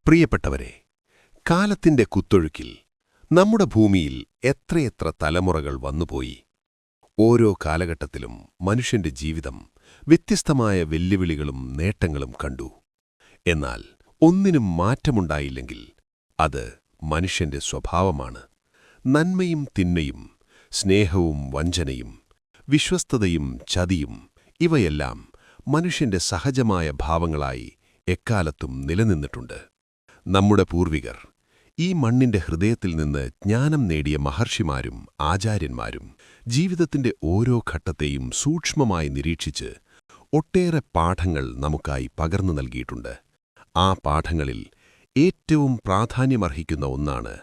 പ്രിയപ്പെട്ടവരെ, കാലത്തിന്റെ കുത്തൊഴുക്കിൽ നമ്മുടെ ഭൂമിയിൽ എത്രയെത്ര തലമുറകൾ വന്നുപോയി. ഓരോ കാലഘട്ടത്തിലും മനുഷ്യന്റെ ജീവിതം വ്യത്യസ്തമായ വെല്ലുവിളികളും നേട്ടങ്ങളും കണ്ടു. എന്നാൽ ഒന്നിനും മാറ്റമുണ്ടായില്ലെങ്കിൽ അത് മനുഷ്യന്റെ സ്വഭാവമാണ്. നന്മയും തിന്മയും, സ്നേഹവും വഞ്ചനയും, വിശ്വസ്തതയും ചതിയും ഇവയെല്ലാം മനുഷ്യന്റെ സഹജമായ ഭാവങ്ങളായി എക്കാലത്തും നിലനിന്നിട്ടുണ്ട്. നമ്മുടെ പൂർവികർ ഈ മണ്ണിന്റെ ഹൃദയത്തിൽ നിന്ന് ജ്ഞാനം നേടിയ മഹർഷിമാരും ആചാര്യന്മാരും ജീവിതത്തിന്റെ ഓരോ ഘട്ടത്തെയും സൂക്ഷ്മമായി നിരീക്ഷിച്ച് ഒട്ടേറെ പാഠങ്ങൾ നമുക്കായി പകർന്നു നൽകിയിട്ടുണ്ട്. ആ പാഠങ്ങളിൽ ഏറ്റവും പ്രാധാന്യമർഹിക്കുന്ന ഒന്നാണ്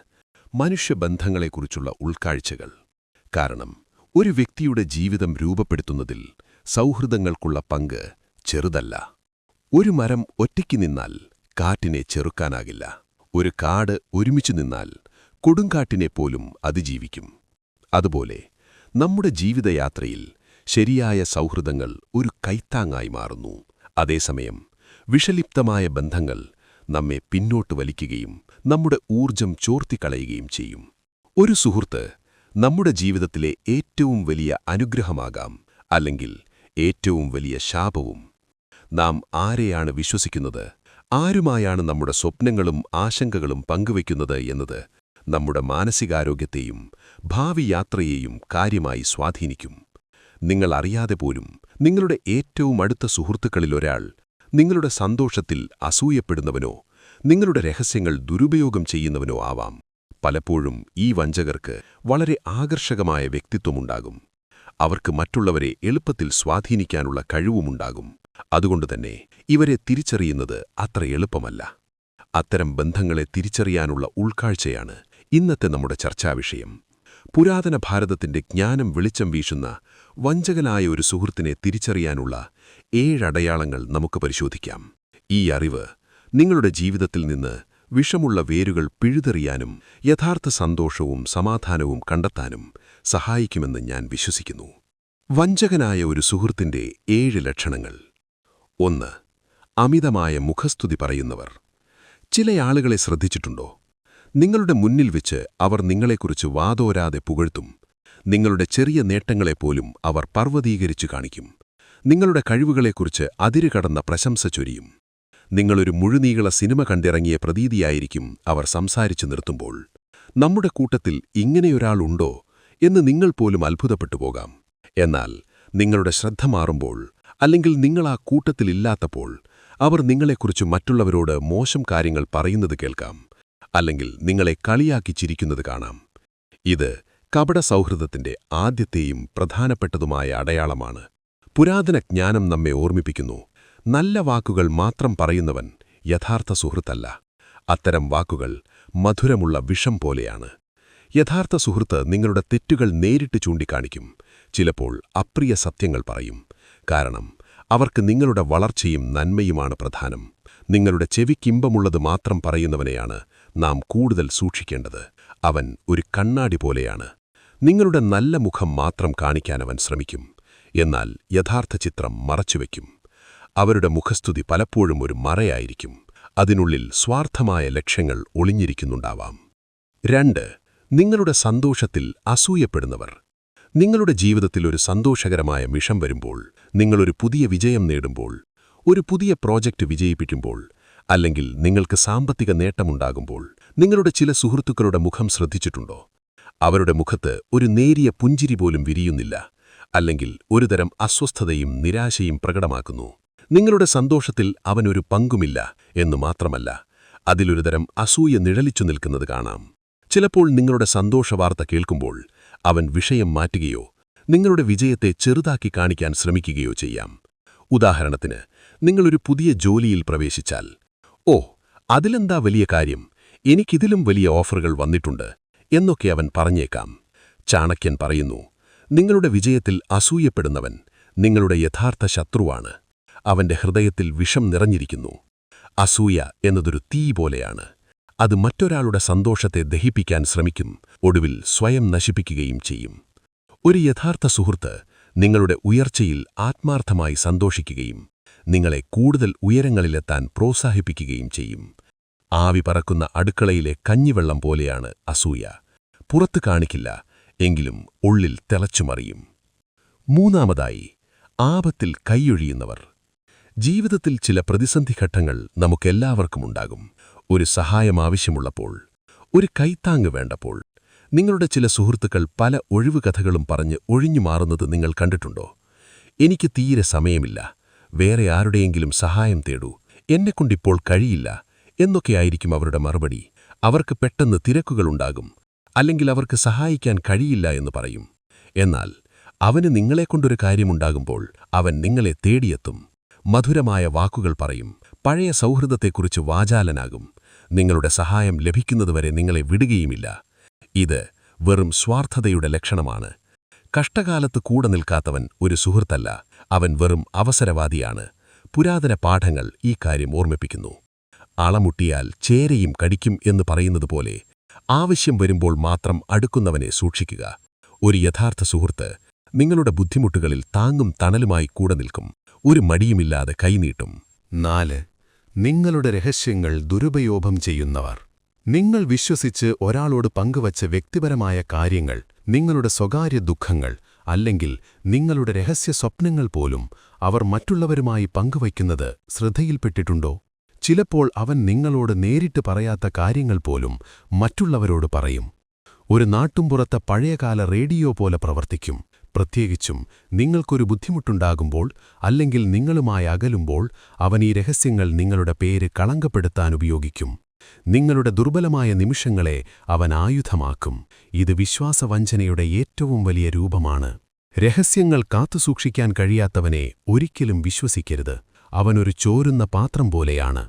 മനുഷ്യബന്ധങ്ങളെക്കുറിച്ചുള്ള ഉൾക്കാഴ്ചകൾ. കാരണം ഒരു വ്യക്തിയുടെ ജീവിതം രൂപപ്പെടുത്തുന്നതിൽ സൗഹൃദങ്ങൾക്കുള്ള പങ്ക് ചെറുതല്ല. ഒരു മരം ഒറ്റയ്ക്ക് നിന്നാൽ കാറ്റിനെ ചെറുക്കാനാകില്ല. ഒരു കാട് ഒരുമിച്ചു നിന്നാൽ കൊടുങ്കാറ്റിനെപ്പോലും അതിജീവിക്കും. അതുപോലെ നമ്മുടെ ജീവിതയാത്രയിൽ ശരിയായ സൗഹൃദങ്ങൾ ഒരു കൈത്താങ്ങായി മാറുന്നു. അതേസമയം വിഷലിപ്തമായ ബന്ധങ്ങൾ നമ്മെ പിന്നോട്ട് വലിക്കുകയും നമ്മുടെ ഊർജം ചോർത്തിക്കളയുകയും ചെയ്യും. ഒരു സുഹൃത്ത് നമ്മുടെ ജീവിതത്തിലെ ഏറ്റവും വലിയ അനുഗ്രഹമാകാം, അല്ലെങ്കിൽ ഏറ്റവും വലിയ ശാപവും. നാം ആരെയാണ് വിശ്വസിക്കുന്നത്, ആരുമായാണ് നമ്മുടെ സ്വപ്നങ്ങളും ആശങ്കകളും പങ്കുവയ്ക്കുന്നത് എന്നത് നമ്മുടെ മാനസികാരോഗ്യത്തെയും ഭാവി യാത്രയെയും കാര്യമായി സ്വാധീനിക്കും. നിങ്ങൾ അറിയാതെ പോലും നിങ്ങളുടെ ഏറ്റവും അടുത്ത സുഹൃത്തുക്കളിലൊരാൾ നിങ്ങളുടെ സന്തോഷത്തിൽ അസൂയപ്പെടുന്നവനോ നിങ്ങളുടെ രഹസ്യങ്ങൾ ദുരുപയോഗം ചെയ്യുന്നവനോ ആവാം. പലപ്പോഴും ഈ വഞ്ചകർക്ക് വളരെ ആകർഷകമായ വ്യക്തിത്വമുണ്ടാകും. അവർക്ക് മറ്റുള്ളവരെ എളുപ്പത്തിൽ സ്വാധീനിക്കാനുള്ള കഴിവുമുണ്ടാകും. അതുകൊണ്ടുതന്നെ ഇവരെ തിരിച്ചറിയുന്നത് അത്ര എളുപ്പമല്ല. അത്തരം ബന്ധങ്ങളെ തിരിച്ചറിയാനുള്ള ഉൾക്കാഴ്ചയാണ് ഇന്നത്തെ നമ്മുടെ ചർച്ചാവിഷയം. പുരാതന ഭാരതത്തിന്റെ ജ്ഞാനം വെളിച്ചം വീശുന്ന വഞ്ചകനായ ഒരു സുഹൃത്തിനെ തിരിച്ചറിയാനുള്ള 7 അടയാളങ്ങൾ നമുക്ക് പരിശോധിക്കാം. ഈ അറിവ് നിങ്ങളുടെ ജീവിതത്തിൽ നിന്ന് വിഷമുള്ള വേരുകൾ പിഴുതെറിയാനും യഥാർത്ഥ സന്തോഷവും സമാധാനവും കണ്ടെത്താനും സഹായിക്കുമെന്ന് ഞാൻ വിശ്വസിക്കുന്നു. വഞ്ചകനായ ഒരു സുഹൃത്തിന്റെ 7 ലക്ഷണങ്ങൾ. 1. അമിതമായ മുഖസ്തുതി പറയുന്നവർ. ചില ആളുകളെ ശ്രദ്ധിച്ചിട്ടുണ്ടോ? നിങ്ങളുടെ മുന്നിൽ വെച്ച് അവർ നിങ്ങളെക്കുറിച്ച് വാതോരാതെ പുകഴ്ത്തും. നിങ്ങളുടെ ചെറിയ നേട്ടങ്ങളെപ്പോലും അവർ പർവ്വതീകരിച്ചു കാണിക്കും. നിങ്ങളുടെ കഴിവുകളെക്കുറിച്ച് അതിരുകടന്ന പ്രശംസ ചൊരിയും. നിങ്ങളൊരു മുഴുനീള സിനിമ കണ്ടിറങ്ങിയ പ്രതീതിയായിരിക്കും അവർ സംസാരിച്ചു നിർത്തുമ്പോൾ. നമ്മുടെ കൂട്ടത്തിൽ ഇങ്ങനെയൊരാളുണ്ടോ എന്ന് നിങ്ങൾ പോലും അത്ഭുതപ്പെട്ടു പോകാം. എന്നാൽ നിങ്ങളുടെ ശ്രദ്ധ മാറുമ്പോൾ, അല്ലെങ്കിൽ നിങ്ങൾ ആ കൂട്ടത്തിലില്ലാത്തപ്പോൾ, അവർ നിങ്ങളെക്കുറിച്ച് മറ്റുള്ളവരോട് മോശം കാര്യങ്ങൾ പറയുന്നത് കേൾക്കാം, അല്ലെങ്കിൽ നിങ്ങളെ കളിയാക്കി ചിരിക്കുന്നത് കാണാം. ഇത് കപട സൗഹൃദത്തിന്റെ ആദ്യത്തെയും പ്രധാനപ്പെട്ടതുമായ അടയാളമാണ്. പുരാതന ജ്ഞാനം നമ്മെ ഓർമ്മിപ്പിക്കുന്നു, നല്ല വാക്കുകൾ മാത്രം പറയുന്നവൻ യഥാർത്ഥ സുഹൃത്തല്ല. അത്തരം വാക്കുകൾ മധുരമുള്ള വിഷം പോലെയാണ്. യഥാർത്ഥ സുഹൃത്ത് നിങ്ങളുടെ തെറ്റുകൾ നേരിട്ട് ചൂണ്ടിക്കാണിക്കും. ചിലപ്പോൾ അപ്രിയ സത്യങ്ങൾ പറയും. കാരണം അവർക്ക് നിങ്ങളുടെ വളർച്ചയും നന്മയുമാണ് പ്രധാനം. നിങ്ങളുടെ ചെവിക്കിമ്പമുള്ളത് മാത്രം പറയുന്നവനെയാണ് നാം കൂടുതൽ സൂക്ഷിക്കേണ്ടത്. അവൻ ഒരു കണ്ണാടി പോലെയാണ്. നിങ്ങളുടെ നല്ല മുഖം മാത്രം കാണിക്കാനവൻ ശ്രമിക്കും, എന്നാൽ യഥാർത്ഥ ചിത്രം മറച്ചുവെക്കും. അവരുടെ മുഖസ്തുതി പലപ്പോഴും ഒരു മറയായിരിക്കും. അതിനുള്ളിൽ സ്വാർത്ഥമായ ലക്ഷ്യങ്ങൾ ഒളിഞ്ഞിരിക്കുന്നുണ്ടാവാം. 2. നിങ്ങളുടെ സന്തോഷത്തിൽ അസൂയപ്പെടുന്നവർ. നിങ്ങളുടെ ജീവിതത്തിൽ ഒരു സന്തോഷകരമായ മിഷം വരുമ്പോൾ, നിങ്ങളൊരു പുതിയ വിജയം നേടുമ്പോൾ, ഒരു പുതിയ പ്രോജക്റ്റ് വിജയിപ്പിക്കുമ്പോൾ, അല്ലെങ്കിൽ നിങ്ങൾക്ക് സാമ്പത്തിക നേട്ടമുണ്ടാകുമ്പോൾ, നിങ്ങളുടെ ചില സുഹൃത്തുക്കളുടെ മുഖം ശ്രദ്ധിച്ചിട്ടുണ്ടോ? അവരുടെ മുഖത്ത് ഒരു നേരിയ പുഞ്ചിരി പോലും വിരിയുന്നില്ല, അല്ലെങ്കിൽ ഒരുതരം അസ്വസ്ഥതയും നിരാശയും പ്രകടമാക്കുന്നു. നിങ്ങളുടെ സന്തോഷത്തിൽ അവനൊരു പങ്കുമില്ല എന്നു മാത്രമല്ല, അതിലൊരുതരം അസൂയ നിഴലിച്ചു നിൽക്കുന്നത് കാണാം. ചിലപ്പോൾ നിങ്ങളുടെ സന്തോഷവാർത്ത കേൾക്കുമ്പോൾ അവൻ വിഷയം മാറ്റുകയോ നിങ്ങളുടെ വിജയത്തെ ചെറുതാക്കി കാണിക്കാൻ ശ്രമിക്കുകയോ ചെയ്യാം. ഉദാഹരണത്തിന്, നിങ്ങളൊരു പുതിയ ജോലിയിൽ പ്രവേശിച്ചാൽ, "ഓ, അതിലെന്താ വലിയ കാര്യം, എനിക്കിതിലും വലിയ ഓഫറുകൾ വന്നിട്ടുണ്ട്" എന്നൊക്കെ അവൻ പറഞ്ഞേക്കാം. ചാണക്യൻ പറയുന്നു, നിങ്ങളുടെ വിജയത്തിൽ അസൂയപ്പെടുന്നവൻ നിങ്ങളുടെ യഥാർത്ഥ ശത്രുവാണ്. അവന്റെ ഹൃദയത്തിൽ വിഷം നിറഞ്ഞിരിക്കുന്നു. അസൂയ എന്നതൊരു തീ പോലെയാണ്. അത് മറ്റൊരാളുടെ സന്തോഷത്തെ ദഹിപ്പിക്കാൻ ശ്രമിക്കും, ഒടുവിൽ സ്വയം നശിപ്പിക്കുകയും ചെയ്യും. ഒരു യഥാർത്ഥ സുഹൃത്ത് നിങ്ങളുടെ ഉയർച്ചയിൽ ആത്മാർത്ഥമായി സന്തോഷിക്കുകയും നിങ്ങളെ കൂടുതൽ ഉയരങ്ങളിലെത്താൻ പ്രോത്സാഹിപ്പിക്കുകയും ചെയ്യും. ആവി പറക്കുന്ന അടുക്കളയിലെ കഞ്ഞിവെള്ളം പോലെയാണ് അസൂയ. പുറത്ത് കാണിക്കില്ല, എങ്കിലും ഉള്ളിൽ തിളച്ചുമറിയും. മൂന്നാമതായി, ആപത്തിൽ കൈയൊഴിയുന്നവർ. ജീവിതത്തിൽ ചില പ്രതിസന്ധിഘട്ടങ്ങൾ നമുക്കെല്ലാവർക്കുമുണ്ടാകും. ഒരു സഹായം ആവശ്യമുള്ളപ്പോൾ, ഒരു കൈത്താങ്ങ് വേണ്ടപ്പോൾ. നിങ്ങളുടെ ചില സുഹൃത്തുക്കൾ പല ഒഴിവുകഥകളും പറഞ്ഞ് ഒഴിഞ്ഞു മാറുന്നത് നിങ്ങൾ കണ്ടിട്ടുണ്ടോ? എനിക്ക് തീരെ സമയമില്ല, വേറെ ആരുടെയെങ്കിലും സഹായം തേടൂ, എന്നെക്കൊണ്ടിപ്പോൾ കഴിയില്ല എന്നൊക്കെയായിരിക്കും അവരുടെ മറുപടി. അവർക്ക് പെട്ടെന്ന് തിരക്കുകളുണ്ടാകും, അല്ലെങ്കിൽ അവർക്ക് സഹായിക്കാൻ കഴിയില്ല എന്ന് പറയും. എന്നാൽ അവന് നിങ്ങളെക്കൊണ്ടൊരു കാര്യമുണ്ടാകുമ്പോൾ അവൻ നിങ്ങളെ തേടിയെത്തും. മധുരമായ വാക്കുകൾ പറയും, പഴയ സൗഹൃദത്തെക്കുറിച്ച് വാചാലനാകും. നിങ്ങളുടെ സഹായം ലഭിക്കുന്നതുവരെ നിങ്ങളെ വിടുകയുമില്ല. ഇത് വെറും സ്വാർത്ഥതയുടെ ലക്ഷണമാണ്. കഷ്ടകാലത്ത് കൂടെ നിൽക്കാത്തവൻ ഒരു സുഹൃത്തല്ല, അവൻ വെറും അവസരവാദിയാണ്. പുരാതന പാഠങ്ങൾ ഈ കാര്യം ഓർമ്മിപ്പിക്കുന്നു. അളമുട്ടിയാൽ ചേരയും കടിക്കും എന്ന് പറയുന്നതുപോലെ ആവശ്യം വരുമ്പോൾ മാത്രം അടുക്കുന്നവനെ സൂക്ഷിക്കുക. ഒരു യഥാർത്ഥ സുഹൃത്ത് നിങ്ങളുടെ ബുദ്ധിമുട്ടുകളിൽ താങ്ങും തണലുമായി കൂടെ നിൽക്കും, ഒരു മടിയുമില്ലാതെ കൈനീട്ടും. 4. നിങ്ങളുടെ രഹസ്യങ്ങൾ ദുരുപയോഗം ചെയ്യുന്നവർ. നിങ്ങൾ വിശ്വസിച്ച് ഒരാളോട് പങ്കുവച്ച വ്യക്തിപരമായ കാര്യങ്ങൾ, നിങ്ങളുടെ സ്വകാര്യ ദുഃഖങ്ങൾ, അല്ലെങ്കിൽ നിങ്ങളുടെ രഹസ്യ സ്വപ്നങ്ങൾ പോലും അവർ മറ്റുള്ളവരുമായി പങ്കുവയ്ക്കുന്നത് ശ്രദ്ധയിൽപ്പെട്ടിട്ടുണ്ടോ? ചിലപ്പോൾ അവൻ നിങ്ങളോട് നേരിട്ട് പറയാത്ത കാര്യങ്ങൾ പോലും മറ്റുള്ളവരോട് പറയും. ഒരു നാട്ടുംപുറത്തെ പഴയകാല റേഡിയോ പോലെ പ്രവർത്തിക്കും. പ്രത്യേകിച്ചും നിങ്ങൾക്കൊരു ബുദ്ധിമുട്ടുണ്ടാകുമ്പോൾ, അല്ലെങ്കിൽ നിങ്ങളുമായി അകലുമ്പോൾ അവൻ ഈ രഹസ്യങ്ങൾ നിങ്ങളുടെ പേര് കളങ്കപ്പെടുത്താൻ ഉപയോഗിക്കും. നിങ്ങളുടെ ദുർബലമായ നിമിഷങ്ങളെ അവൻ ആയുധമാക്കും. ഇത് വിശ്വാസവഞ്ചനയുടെ ഏറ്റവും വലിയ രൂപമാണ്. രഹസ്യങ്ങൾ കാത്തുസൂക്ഷിക്കാൻ കഴിയാത്തവനെ ഒരിക്കലും വിശ്വസിക്കരുത്. അവനൊരു ചോരുന്ന പാത്രം പോലെയാണ്.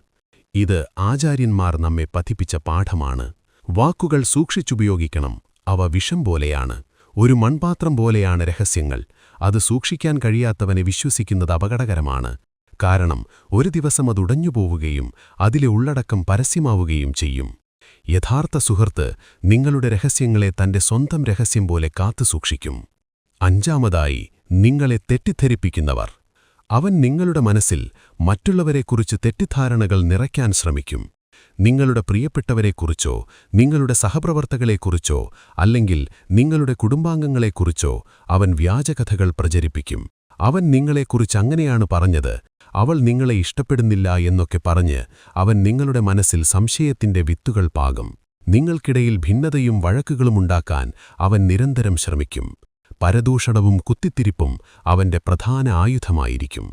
ഇത് ആചാര്യന്മാർ നമ്മെ പതിപ്പിച്ച പാഠമാണ്. വാക്കുകൾ സൂക്ഷിച്ചുപയോഗിക്കണം, അവ വിഷം പോലെയാണ്. ഒരു മൺപാത്രം പോലെയാണ് രഹസ്യങ്ങൾ. അത് സൂക്ഷിക്കാൻ കഴിയാത്തവനെ വിശ്വസിക്കുന്നത് അപകടകരമാണ്. കാരണം ഒരു ദിവസം അതുടഞ്ഞുപോവുകയും അതിലെ ഉള്ളടക്കം പരസ്യമാവുകയും ചെയ്യും. യഥാർത്ഥ സുഹൃത്ത് നിങ്ങളുടെ രഹസ്യങ്ങളെ തന്റെ സ്വന്തം രഹസ്യം പോലെ കാത്തുസൂക്ഷിക്കും. 5. നിങ്ങളെ തെറ്റിദ്ധരിപ്പിക്കുന്നവർ. അവൻ നിങ്ങളുടെ മനസ്സിൽ മറ്റുള്ളവരെക്കുറിച്ച് തെറ്റിദ്ധാരണകൾ നിറയ്ക്കാൻ ശ്രമിക്കും. നിങ്ങളുടെ പ്രിയപ്പെട്ടവരെക്കുറിച്ചോ, നിങ്ങളുടെ സഹപ്രവർത്തകളെക്കുറിച്ചോ, അല്ലെങ്കിൽ നിങ്ങളുടെ കുടുംബാംഗങ്ങളെക്കുറിച്ചോ അവൻ വ്യാജകഥകൾ പ്രചരിപ്പിക്കും. അവൻ നിങ്ങളെക്കുറിച്ച് അങ്ങനെയാണ് പറഞ്ഞത്, അവൾ നിങ്ങളെ ഇഷ്ടപ്പെടുന്നില്ല എന്നൊക്കെ പറഞ്ഞ് അവൻ നിങ്ങളുടെ മനസ്സിൽ സംശയത്തിന്റെ വിത്തുകൾ പാകും. നിങ്ങൾക്കിടയിൽ ഭിന്നതയും വഴക്കുകളുമുണ്ടാക്കാൻ അവൻ നിരന്തരം ശ്രമിക്കും. പരദൂഷണവും കുത്തിത്തിരിപ്പും അവന്റെ പ്രധാന ആയുധമായിരിക്കും.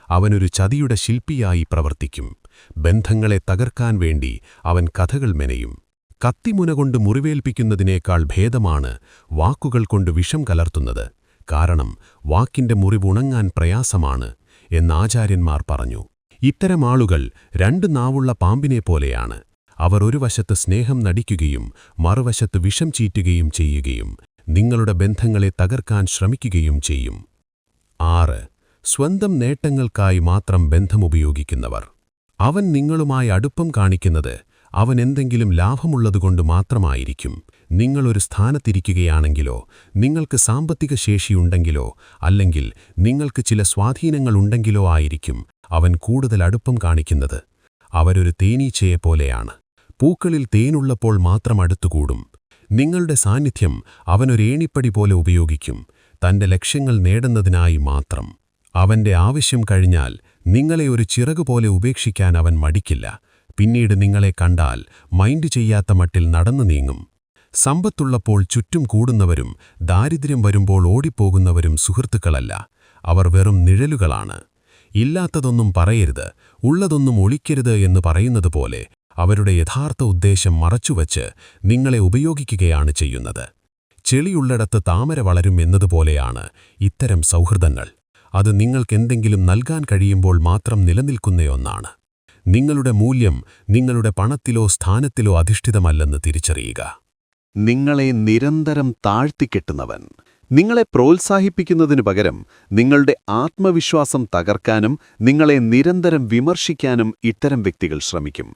അവനൊരു ചതിയുടെ ശില്പിയായി പ്രവർത്തിക്കും. ബന്ധങ്ങളെ തകർക്കാൻ വേണ്ടി അവൻ കഥകൾ മെനയും. കത്തിമുനകൊണ്ട് മുറിവേൽപ്പിക്കുന്നതിനേക്കാൾ ഭേദമാണ് വാക്കുകൾ കൊണ്ട് വിഷം കലർത്തുന്നത്. കാരണം വാക്കിന്റെ മുറിവുണങ്ങാൻ പ്രയാസമാണ് എന്നാചാര്യന്മാർ പറഞ്ഞു. ഇത്തരം ആളുകൾ 2 നാവുള്ള പാമ്പിനെപ്പോലെയാണ്. അവർ ഒരു വശത്ത് സ്നേഹം നടിക്കുകയും മറുവശത്ത് വിഷം ചീറ്റുകയും ചെയ്യുകയും നിങ്ങളുടെ ബന്ധങ്ങളെ തകർക്കാൻ ശ്രമിക്കുകയും ചെയ്യും. 6. സ്വന്തം നേട്ടങ്ങൾക്കായി മാത്രം ബന്ധമുപയോഗിക്കുന്നവർ. അവൻ നിങ്ങളുമായി അടുപ്പം കാണിക്കുന്നത് അവൻ എന്തെങ്കിലും ലാഭമുള്ളതുകൊണ്ട് മാത്രമായിരിക്കും. നിങ്ങളൊരു സ്ഥാനത്തിരിക്കുകയാണെങ്കിലോ, നിങ്ങൾക്ക് സാമ്പത്തിക ശേഷിയുണ്ടെങ്കിലോ, അല്ലെങ്കിൽ നിങ്ങൾക്ക് ചില സ്വാധീനങ്ങളുണ്ടെങ്കിലോ ആയിരിക്കും അവൻ കൂടുതൽ അടുപ്പം കാണിക്കുന്നത്. അവരൊരു തേനീച്ചയെപ്പോലെയാണ്. പൂക്കളിൽ തേനുള്ളപ്പോൾ മാത്രം അടുത്തുകൂടും. നിങ്ങളുടെ സാന്നിധ്യം അവനൊരേണിപ്പടി പോലെ ഉപയോഗിക്കും, തന്റെ ലക്ഷ്യങ്ങൾ നേടുന്നതിനായി മാത്രം. അവന്റെ ആവശ്യം കഴിഞ്ഞാൽ നിങ്ങളെ ഒരു ചിറകുപോലെ ഉപേക്ഷിക്കാൻ അവൻ മടിക്കില്ല. പിന്നീട് നിങ്ങളെ കണ്ടാൽ മൈൻഡ് ചെയ്യാത്ത മട്ടിൽ നടന്നു നീങ്ങും. സമ്പത്തുള്ളപ്പോൾ ചുറ്റും കൂടുന്നവരും ദാരിദ്ര്യം വരുമ്പോൾ ഓടിപ്പോകുന്നവരും സുഹൃത്തുക്കളല്ല, അവർ വെറും നിഴലുകളാണ്. ഇല്ലാത്തതൊന്നും പറയരുത്, ഉള്ളതൊന്നും ഒളിക്കരുത് എന്ന് പറയുന്നത് പോലെ അവരുടെ യഥാർത്ഥ ഉദ്ദേശം മറച്ചുവച്ച് നിങ്ങളെ ഉപയോഗിക്കുകയാണ് ചെയ്യുന്നത്. ചെളിയുള്ളിടത്ത് താമര വളരും എന്നതുപോലെയാണ് ഇത്തരം സൗഹൃദങ്ങൾ. അത് നിങ്ങൾക്കെന്തെങ്കിലും നൽകാൻ കഴിയുമ്പോൾ മാത്രം നിലനിൽക്കുന്ന ഒന്നാണ്. നിങ്ങളുടെ മൂല്യം നിങ്ങളുടെ പണത്തിലോ സ്ഥാനത്തിലോ അധിഷ്ഠിതമല്ലെന്ന് തിരിച്ചറിയുക. നിങ്ങളെ നിരന്തരം താഴ്ത്തിക്കെട്ടുന്നവൻ. നിങ്ങളെ പ്രോത്സാഹിപ്പിക്കുന്നതിനു പകരം നിങ്ങളുടെ ആത്മവിശ്വാസം തകർക്കാനും നിങ്ങളെ നിരന്തരം വിമർശിക്കാനും ഇത്തരം വ്യക്തികൾ ശ്രമിക്കും.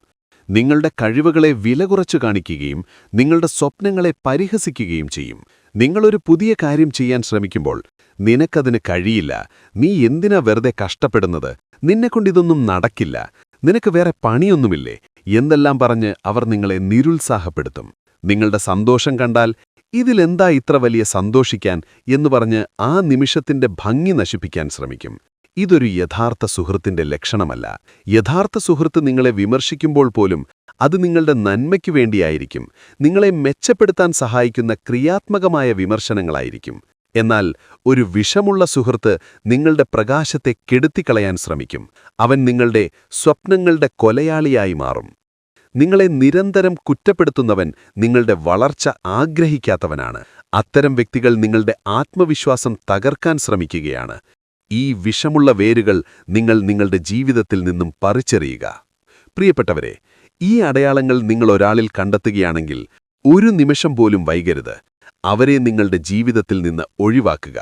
നിങ്ങളുടെ കഴിവുകളെ വില കുറച്ചു കാണിക്കുകയും നിങ്ങളുടെ സ്വപ്നങ്ങളെ പരിഹസിക്കുകയും ചെയ്യും. നിങ്ങളൊരു പുതിയ കാര്യം ചെയ്യാൻ ശ്രമിക്കുമ്പോൾ നിനക്കതിന് കഴിയില്ല, നീ എന്തിനാ വെറുതെ കഷ്ടപ്പെടുന്നത്, നിന്നെക്കൊണ്ടിതൊന്നും നടക്കില്ല, നിനക്ക് വേറെ പണിയൊന്നുമില്ലേ എന്തെല്ലാം പറഞ്ഞ് അവർ നിങ്ങളെ നിരുത്സാഹപ്പെടുത്തും. നിങ്ങളുടെ സന്തോഷം കണ്ടാൽ ഇതിലെന്താ ഇത്ര വലിയ സന്തോഷിക്കാൻ എന്ന് പറഞ്ഞ് ആ നിമിഷത്തിന്റെ ഭംഗി നശിപ്പിക്കാൻ ശ്രമിക്കും. ഇതൊരു യഥാർത്ഥ സുഹൃത്തിന്റെ ലക്ഷണമല്ല. യഥാർത്ഥ സുഹൃത്ത് നിങ്ങളെ വിമർശിക്കുമ്പോൾ പോലും അത് നിങ്ങളുടെ നന്മയ്ക്കു വേണ്ടിയായിരിക്കും, നിങ്ങളെ മെച്ചപ്പെടുത്താൻ സഹായിക്കുന്ന ക്രിയാത്മകമായ വിമർശനങ്ങളായിരിക്കും. എന്നാൽ ഒരു വിഷമുള്ള സുഹൃത്ത് നിങ്ങളുടെ പ്രകാശത്തെ കെടുത്തിക്കളയാൻ ശ്രമിക്കും. അവൻ നിങ്ങളുടെ സ്വപ്നങ്ങളുടെ കൊലയാളിയായി മാറും. നിങ്ങളെ നിരന്തരം കുറ്റപ്പെടുത്തുന്നവൻ നിങ്ങളുടെ വളർച്ച ആഗ്രഹിക്കാത്തവനാണ്. അത്തരം വ്യക്തികൾ നിങ്ങളുടെ ആത്മവിശ്വാസം തകർക്കാൻ ശ്രമിക്കുകയാണ്. ഈ വിഷമുള്ള വേരുകൾ നിങ്ങൾ നിങ്ങളുടെ ജീവിതത്തിൽ നിന്നും പറിച്ചെറിയുക. പ്രിയപ്പെട്ടവരെ, ഈ അടയാളങ്ങൾ നിങ്ങൾ ഒരാളിൽ കണ്ടെത്തുകയാണെങ്കിൽ ഒരു നിമിഷം പോലും വൈകരുത്. അവരെ നിങ്ങളുടെ ജീവിതത്തിൽ നിന്ന് ഒഴിവാക്കുക.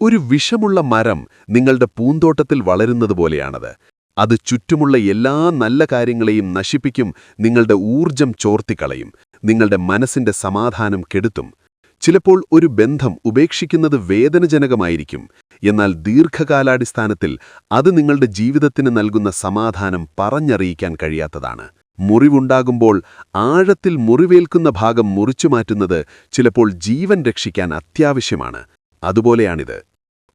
ഒരു വിഷമുള്ള മരം നിങ്ങളുടെ പൂന്തോട്ടത്തിൽ വളരുന്നതുപോലെയാണത്. അത് ചുറ്റുമുള്ള എല്ലാ നല്ല കാര്യങ്ങളെയും നശിപ്പിക്കും, നിങ്ങളുടെ ഊർജം ചോർത്തിക്കളയും, നിങ്ങളുടെ മനസ്സിന്റെ സമാധാനം കെടുത്തും. ചിലപ്പോൾ ഒരു ബന്ധം ഉപേക്ഷിക്കുന്നത് വേദനജനകമായിരിക്കും, എന്നാൽ ദീർഘകാലാടിസ്ഥാനത്തിൽ അത് നിങ്ങളുടെ ജീവിതത്തിന് നൽകുന്ന സമാധാനം പറഞ്ഞറിയിക്കാൻ കഴിയാത്തതാണ്. മുറിവുണ്ടാകുമ്പോൾ ആഴത്തിൽ മുറിവേൽക്കുന്ന ഭാഗം മുറിച്ചുമാറ്റുന്നത് ചിലപ്പോൾ ജീവൻ രക്ഷിക്കാൻ അത്യാവശ്യമാണ്. അതുപോലെയാണിത്.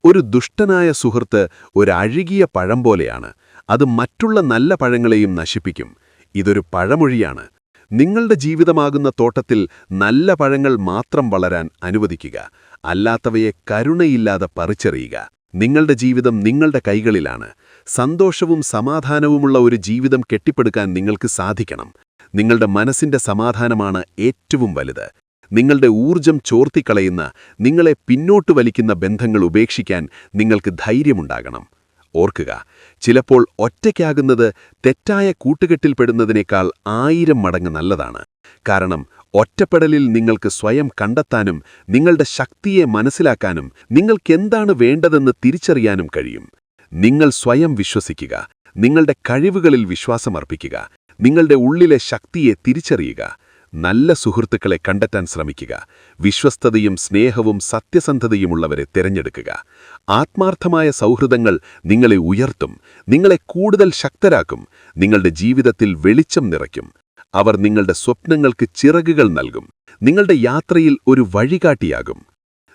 ഒരു ദുഷ്ടനായ സുഹൃത്ത് ഒരു അഴുകിയ പഴം പോലെയാണ്. അത് മറ്റുള്ള നല്ല പഴങ്ങളെയും നശിപ്പിക്കും. ഇതൊരു പഴമൊഴിയാണ്. നിങ്ങളുടെ ജീവിതമാകുന്ന തോട്ടത്തിൽ നല്ല പഴങ്ങൾ മാത്രം വളരാൻ അനുവദിക്കുക, അല്ലാത്തവയെ കരുണയില്ലാതെ പറിച്ചെറിയുക. നിങ്ങളുടെ ജീവിതം നിങ്ങളുടെ കൈകളിലാണ്. സന്തോഷവും സമാധാനവുമുള്ള ഒരു ജീവിതം കെട്ടിപ്പടുക്കാൻ നിങ്ങൾക്ക് സാധിക്കണം. നിങ്ങളുടെ മനസ്സിന്റെ സമാധാനമാണ് ഏറ്റവും വലുത്. നിങ്ങളുടെ ഊർജം ചോർത്തിക്കളയുന്ന, നിങ്ങളെ പിന്നോട്ട് വലിക്കുന്ന ബന്ധങ്ങൾ ഉപേക്ഷിക്കാൻ നിങ്ങൾക്ക് ധൈര്യമുണ്ടാകണം. ഓർക്കുക, ചിലപ്പോൾ ഒറ്റയ്ക്കാകുന്നത് തെറ്റായ കൂട്ടുകെട്ടിൽപ്പെടുന്നതിനേക്കാൾ 1000 മടങ്ങ് നല്ലതാണ്. കാരണം ഒറ്റപ്പെടലിൽ നിങ്ങൾക്ക് സ്വയം കണ്ടെത്താനും നിങ്ങളുടെ ശക്തിയെ മനസ്സിലാക്കാനും നിങ്ങൾക്കെന്താണ് വേണ്ടതെന്ന് തിരിച്ചറിയാനും കഴിയും. നിങ്ങൾ സ്വയം വിശ്വസിക്കുക, നിങ്ങളുടെ കഴിവുകളിൽ വിശ്വാസമർപ്പിക്കുക, നിങ്ങളുടെ ഉള്ളിലെ ശക്തിയെ തിരിച്ചറിയുക. നല്ല സുഹൃത്തുക്കളെ കണ്ടെത്താൻ ശ്രമിക്കുക. വിശ്വസ്തതയും സ്നേഹവും സത്യസന്ധതയുമുള്ളവരെ തിരഞ്ഞെടുക്കുക. ആത്മാർത്ഥമായ സൗഹൃദങ്ങൾ നിങ്ങളെ ഉയർത്തും, നിങ്ങളെ കൂടുതൽ ശക്തരാക്കും, നിങ്ങളുടെ ജീവിതത്തിൽ വെളിച്ചം നിറയ്ക്കും. അവർ നിങ്ങളുടെ സ്വപ്നങ്ങൾക്ക് ചിറകുകൾ നൽകും, നിങ്ങളുടെ യാത്രയിൽ ഒരു വഴികാട്ടിയാകും.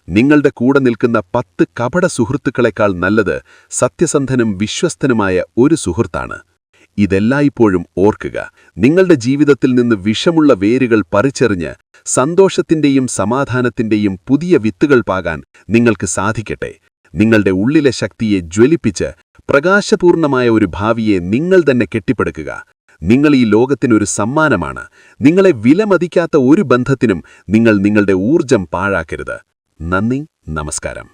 നിങ്ങളുടെ കൂടെ നിൽക്കുന്ന 10 കപട സുഹൃത്തുക്കളെക്കാൾ നല്ലത് സത്യസന്ധനും വിശ്വസ്തനുമായ ഒരു സുഹൃത്താണ്. ഇതെല്ലായ്പ്പോഴും ഓർക്കുക. നിങ്ങളുടെ ജീവിതത്തിൽ നിന്ന് വിഷമുള്ള വേരുകൾ പറിച്ചെറിഞ്ഞ് സന്തോഷത്തിന്റെയും സമാധാനത്തിന്റെയും പുതിയ വിത്തുകൾ പാകാൻ നിങ്ങൾക്ക് സാധിക്കട്ടെ. നിങ്ങളുടെ ഉള്ളിലെ ശക്തിയെ ജ്വലിപ്പിച്ച് പ്രകാശപൂർണമായ ഒരു ഭാവിയെ നിങ്ങൾ തന്നെ കെട്ടിപ്പടുക്കുക. നിങ്ങൾ ഈ ലോകത്തിനൊരു സമ്മാനമാണ്. നിങ്ങളെ വിലമതിക്കാത്ത ഒരു ബന്ധത്തിനും നിങ്ങൾ നിങ്ങളുടെ ഊർജം പാഴാക്കരുത്. നന്ദി, നമസ്കാരം.